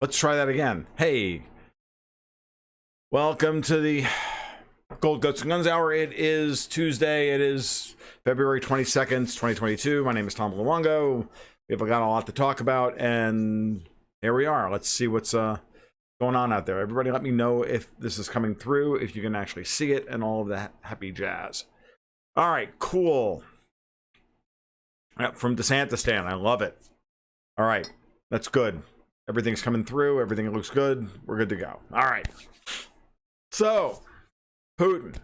Let's try that again. Hey, welcome to the Gold Goats and Guns Hour. It is Tuesday. It is February 22nd, 2022. My name is Tom Luongo. We've got a lot to talk about, and here we are. Let's see what's going on out there. Everybody let me know if this is coming through, if you can actually see it, and all of that happy jazz. All right, cool. Yep, from DeSantistan. I love it. All right, that's good. Everything's coming through. Everything looks good. We're good to go. All right. So, Putin.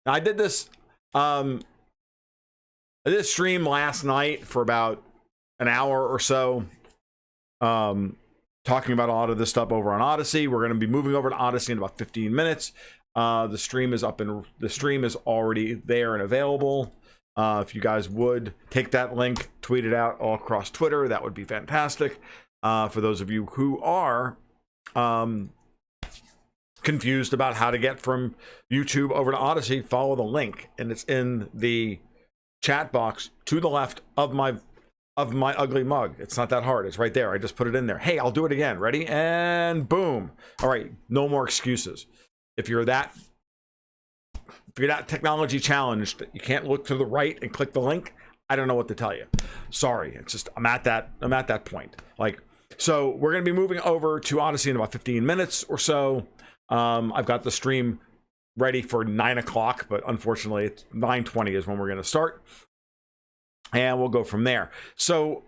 Now, I did this. I did a stream last night for about an hour or so, talking about a lot of this stuff over on Odyssey. We're going to be moving over to Odyssey in about 15 minutes. The stream is up and the stream is already there and available. If you guys would take that link, tweet it out all across Twitter, that would be fantastic. For those of you who are confused about how to get from YouTube over to Odyssey, follow the link, and it's in the chat box to the left of my ugly mug. It's not that hard. It's right there. I just put it in there. Hey, I'll do it again. Ready? And boom. All right. No more excuses. If you're that technology challenged that you can't look to the right and click the link, I don't know what to tell you. Sorry. It's just I'm at that point. Like, so we're going to be moving over to Odyssey in about 15 minutes or so. I've got the stream ready for 9 o'clock, but unfortunately it's 9:20 is when we're going to start. And we'll go from there. So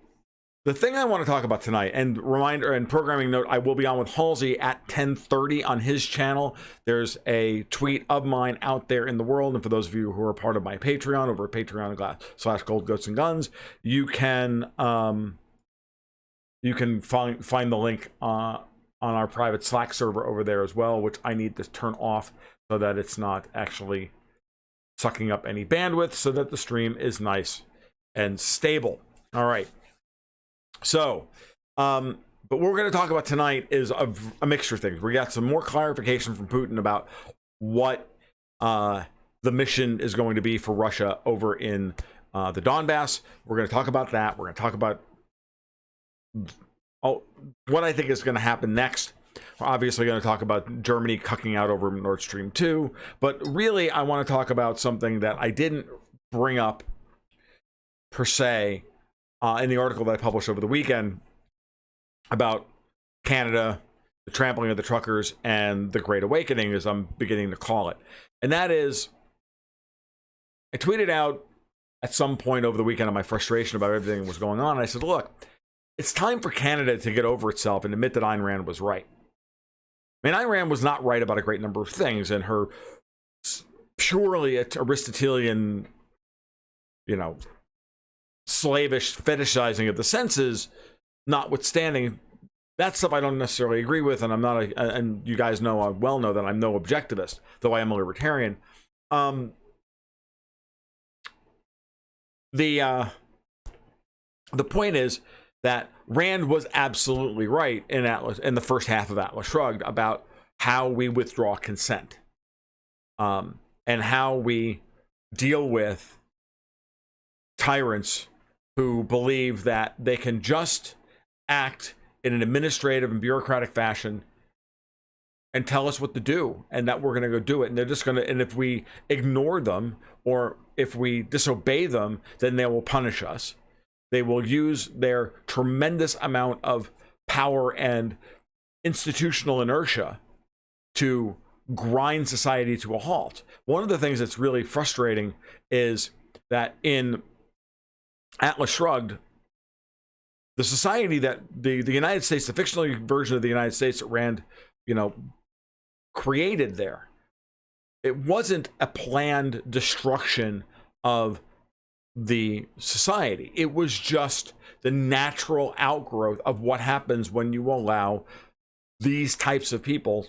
the thing I want to talk about tonight, and reminder and programming note, I will be on with Halsey at 10:30 on his channel. There's a tweet of mine out there in the world. And for those of you who are part of my Patreon, over at patreon.com/goldgoatsandguns, you can find the link on our private Slack server over there as well, which I need to turn off so that it's not actually sucking up any bandwidth, so that the stream is nice and stable. All right. So, but what we're going to talk about tonight is a mixture of things. We got some more clarification from Putin about what the mission is going to be for Russia over in the Donbass. We're going to talk about that. We're going to talk about what I think is going to happen next. We're obviously going to talk about Germany cucking out over Nord Stream 2. But really, I want to talk about something that I didn't bring up per se in the article that I published over the weekend about Canada, the trampling of the truckers, and the Great Awakening, as I'm beginning to call it. And that is, I tweeted out at some point over the weekend on my frustration about everything that was going on. I said, look, it's time for Canada to get over itself and admit that Ayn Rand was right. I mean, Ayn Rand was not right about a great number of things, and her purely Aristotelian, slavish fetishizing of the senses notwithstanding, that stuff I don't necessarily agree with, and I'm not and you guys know, I well know that I'm no objectivist, though I am a libertarian. The point is that Rand was absolutely right in the first half of Atlas Shrugged about how we withdraw consent, and how we deal with tyrants who believe that they can just act in an administrative and bureaucratic fashion and tell us what to do, and that we're going to go do it. And they're just going to, and if we ignore them or if we disobey them, then they will punish us. They will use their tremendous amount of power and institutional inertia to grind society to a halt. One of the things that's really frustrating is that in Atlas Shrugged, the society that the United States, the fictional version of the United States that Rand, created there, it wasn't a planned destruction of the society. It was just the natural outgrowth of what happens when you allow these types of people,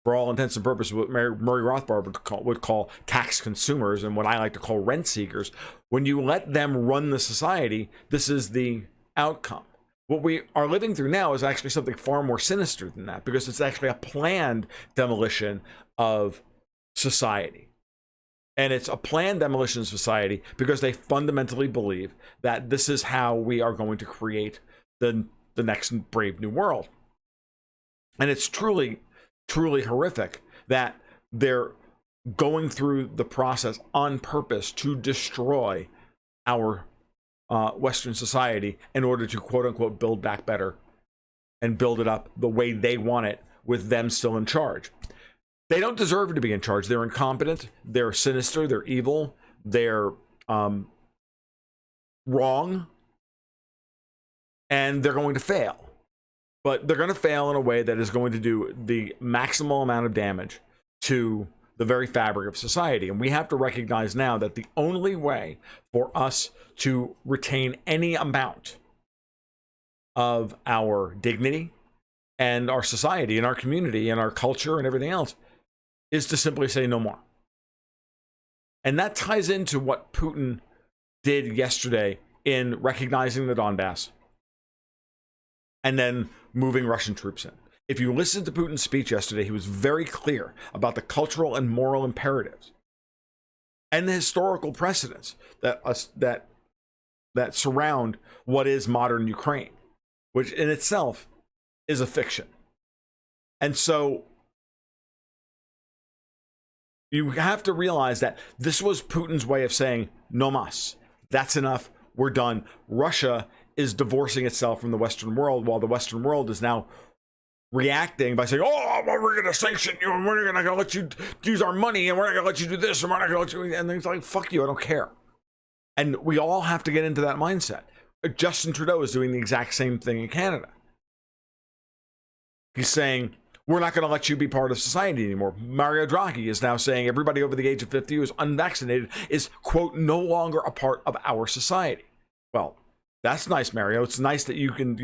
for all intents and purposes, what Murray Rothbard would call tax consumers, and what I like to call rent seekers. When you let them run the society, this is the outcome. What we are living through now is actually something far more sinister than that, because it's actually a planned demolition of society. And it's a planned demolition of society because they fundamentally believe that this is how we are going to create the the next brave new world. And it's truly, truly horrific that they're going through the process on purpose to destroy our Western society in order to, quote unquote, build back better and build it up the way they want it with them still in charge. They don't deserve to be in charge. They're incompetent. They're sinister. They're evil. They're wrong. And they're going to fail. But they're going to fail in a way that is going to do the maximal amount of damage to the very fabric of society. And we have to recognize now that the only way for us to retain any amount of our dignity and our society and our community and our culture and everything else is to simply say no more. And that ties into what Putin did yesterday in recognizing the Donbass and then moving Russian troops in. If you listened to Putin's speech yesterday, he was very clear about the cultural and moral imperatives and the historical precedents that surround what is modern Ukraine, which in itself is a fiction. And so you have to realize that this was Putin's way of saying, no mas, that's enough, we're done. Russia is divorcing itself from the Western world, while the Western world is now reacting by saying, oh, well, we're going to sanction you, and we're not going to let you use our money, and we're not going to let you do this, and we're not going to let you, and it's like, fuck you, I don't care. And we all have to get into that mindset. Justin Trudeau is doing the exact same thing in Canada. He's saying, we're not going to let you be part of society anymore. Mario Draghi is now saying everybody over the age of 50 who is unvaccinated is, quote, no longer a part of our society. Well, that's nice, Mario. It's nice that you can,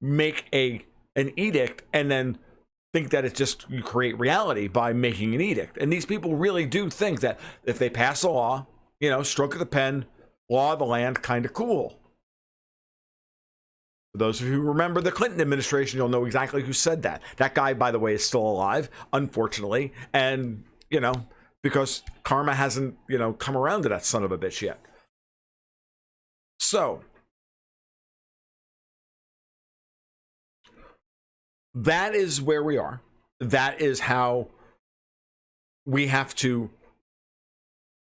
make an edict and then think that it's just you create reality by making an edict. And these people really do think that if they pass a law, stroke of the pen, law of the land, kind of cool. For those of you who remember the Clinton administration, you'll know exactly who said that. That guy, by the way, is still alive, unfortunately. And, because karma hasn't, come around to that son of a bitch yet. So that is where we are. That is how we have to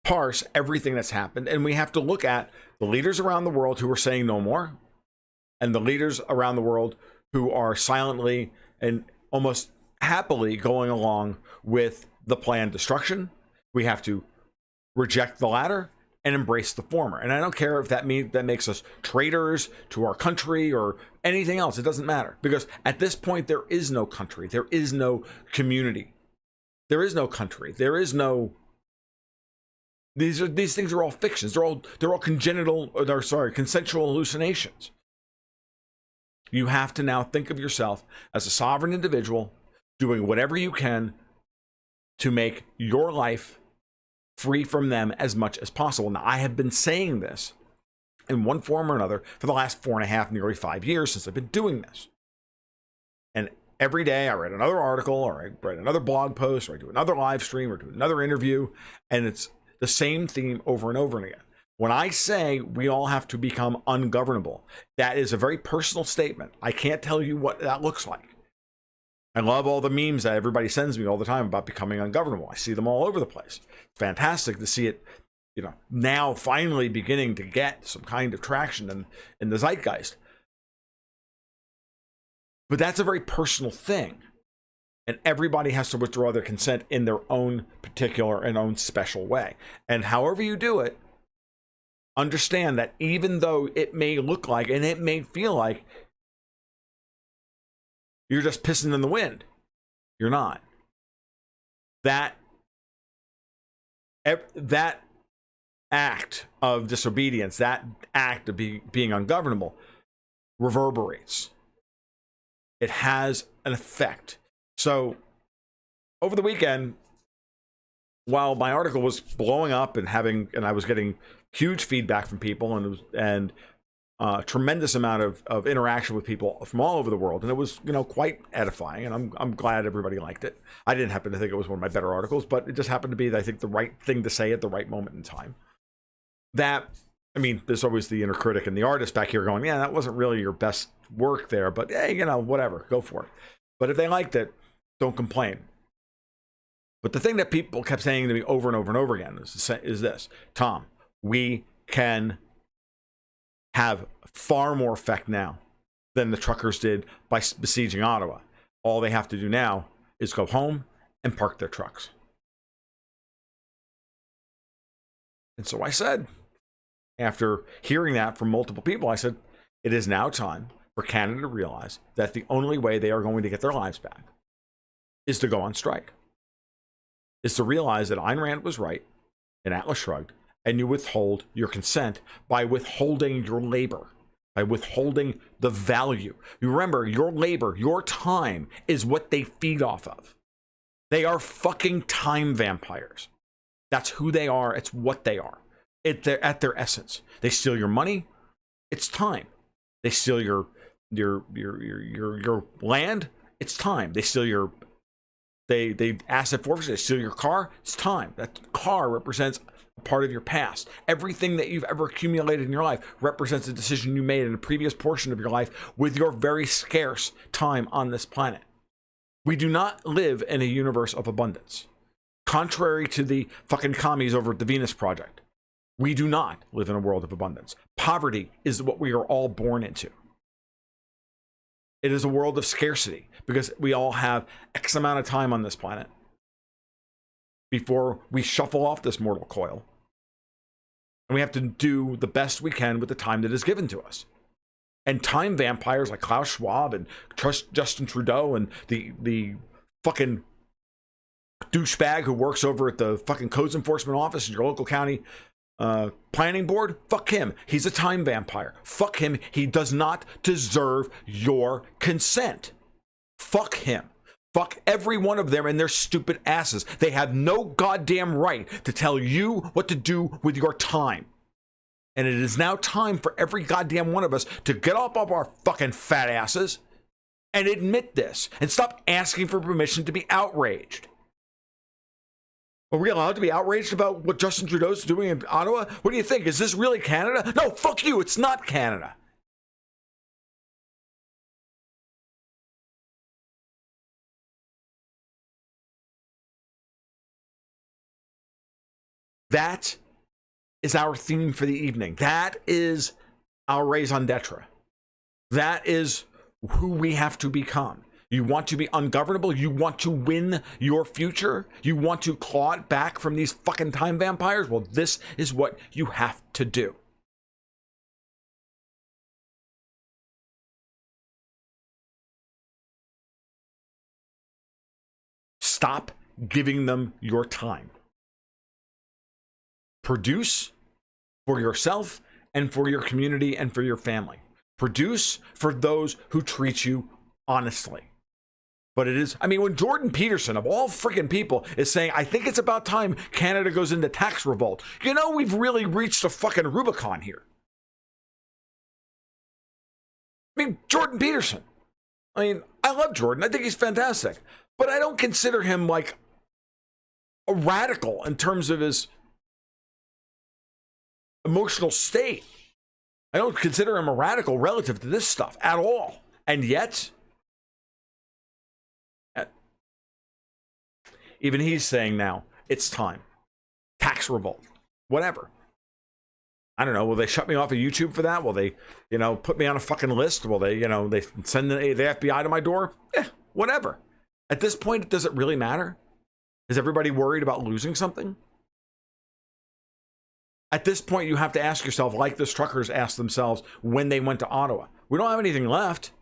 parse everything that's happened. And we have to look at the leaders around the world who are saying no more, and the leaders around the world who are silently and almost happily going along with the planned destruction. We have to reject the latter and embrace the former. And I don't care if that makes us traitors to our country or anything else. It doesn't matter, because at this point there is no country, there is no community, there is no country, there is no. These things are all fictions. They're all consensual hallucinations. You have to now think of yourself as a sovereign individual doing whatever you can to make your life free from them as much as possible. Now, I have been saying this in one form or another for the last 4.5, nearly 5 years since I've been doing this. And every day I write another article, or I write another blog post, or I do another live stream, or do another interview, and it's the same theme over and over again. When I say we all have to become ungovernable, that is a very personal statement. I can't tell you what that looks like. I love all the memes that everybody sends me all the time about becoming ungovernable. I see them all over the place. It's fantastic to see it, now finally beginning to get some kind of traction in the zeitgeist. But that's a very personal thing. And everybody has to withdraw their consent in their own particular and own special way. And however you do it, understand that even though it may look like and it may feel like you're just pissing in the wind, you're not. That act of disobedience, that act of being ungovernable, reverberates. It has an effect. So over the weekend, while my article was blowing up and I was getting huge feedback from people, and tremendous amount of interaction with people from all over the world, and it was quite edifying, and I'm glad everybody liked it. I didn't happen to think it was one of my better articles, but it just happened to be, I think, the right thing to say at the right moment in time. That I mean, there's always the inner critic and the artist back here going, yeah, that wasn't really your best work there, but hey, you know, whatever, go for it. But if they liked it, don't complain. But the thing that people kept saying to me over and over and over again is this: Tom, we can have far more effect now than the truckers did by besieging Ottawa. All they have to do now is go home and park their trucks. And so I said, after hearing that from multiple people, I said, it is now time for Canada to realize that the only way they are going to get their lives back is to go on strike. Is to realize that Ayn Rand was right and Atlas Shrugged, and you withhold your consent by withholding your labor, by withholding the value. You remember, your labor, your time is what they feed off of. They are fucking time vampires. That's who they are. It's what they are. At their essence. They steal your money. It's time. They steal your land. It's time. They steal your they asset forfeit. They steal your car. It's time. That car represents a part of your past. Everything that you've ever accumulated in your life represents a decision you made in a previous portion of your life with your very scarce time on this planet. We do not live in a universe of abundance. Contrary to the fucking commies over at the Venus Project. We do not live in a world of abundance. Poverty is what we are all born into. It is a world of scarcity because we all have X amount of time on this planet before we shuffle off this mortal coil. And we have to do the best we can with the time that is given to us. And time vampires like Klaus Schwab and Justin Trudeau and the fucking douchebag who works over at the fucking codes enforcement office in your local county planning board, fuck him. He's a time vampire. Fuck him. He does not deserve your consent. Fuck him. Fuck every one of them and their stupid asses. They have no goddamn right to tell you what to do with your time. And it is now time for every goddamn one of us to get up off our fucking fat asses and admit this and stop asking for permission to be outraged. Are we allowed to be outraged about what Justin Trudeau's doing in Ottawa? What do you think? Is this really Canada? No, fuck you. It's not Canada. That is our theme for the evening. That is our raison d'etre. That is who we have to become. You want to be ungovernable? You want to win your future? You want to claw it back from these fucking time vampires? Well, this is what you have to do. Stop giving them your time. Produce for yourself and for your community and for your family. Produce for those who treat you honestly. But it is, I mean, when Jordan Peterson, of all freaking people, is saying, I think it's about time Canada goes into tax revolt, you know, we've really reached a fucking Rubicon here. I mean, Jordan Peterson. I mean, I love Jordan. I think he's fantastic. But I don't consider him like a radical in terms of his emotional state. I don't consider him a radical relative to this stuff at all. And yet, even he's saying now, it's time. Tax revolt. Whatever. I don't know. Will they shut me off of YouTube for that? Will they, you know, put me on a fucking list? Will they, you know, they send the FBI to my door? Whatever. At this point, does it really matter? Is everybody worried about losing something? At this point, you have to ask yourself, like the truckers asked themselves when they went to Ottawa, we don't have anything left.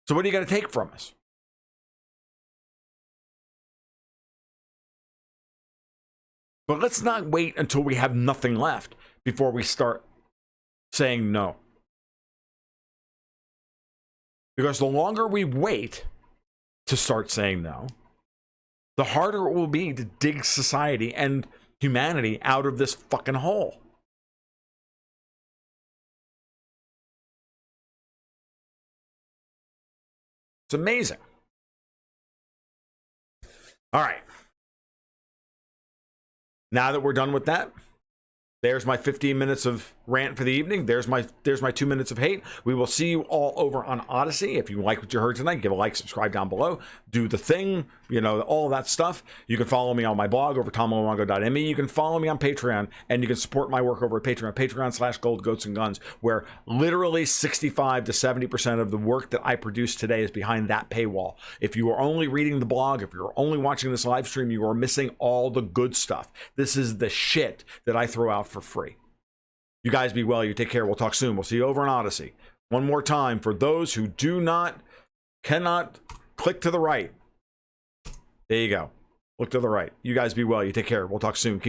So what are you going to take from us? But let's not wait until we have nothing left before we start saying no. Because the longer we wait to start saying no, the harder it will be to dig society and humanity out of this fucking hole. It's amazing. All right. Now that we're done with that, There's my 15 minutes of rant for the evening. There's my 2 minutes of hate. We will see you all over on Odyssey. If you like what you heard tonight, give a like, subscribe down below, do the thing, you know, all that stuff. You can follow me on my blog over tomluongo.me. You can follow me on Patreon, and you can support my work over at Patreon, patreon.com/goldgoatsandguns, where literally 65 to 70% of the work that I produce today is behind that paywall. If you are only reading the blog, if you're only watching this live stream, you are missing all the good stuff. This is the shit that I throw out for free. You guys be well. You take care. We'll talk soon. We'll see you over on Odyssey. One more time for those who cannot click to the right. There you go. Look to the right. You guys be well. You take care. We'll talk soon. Keep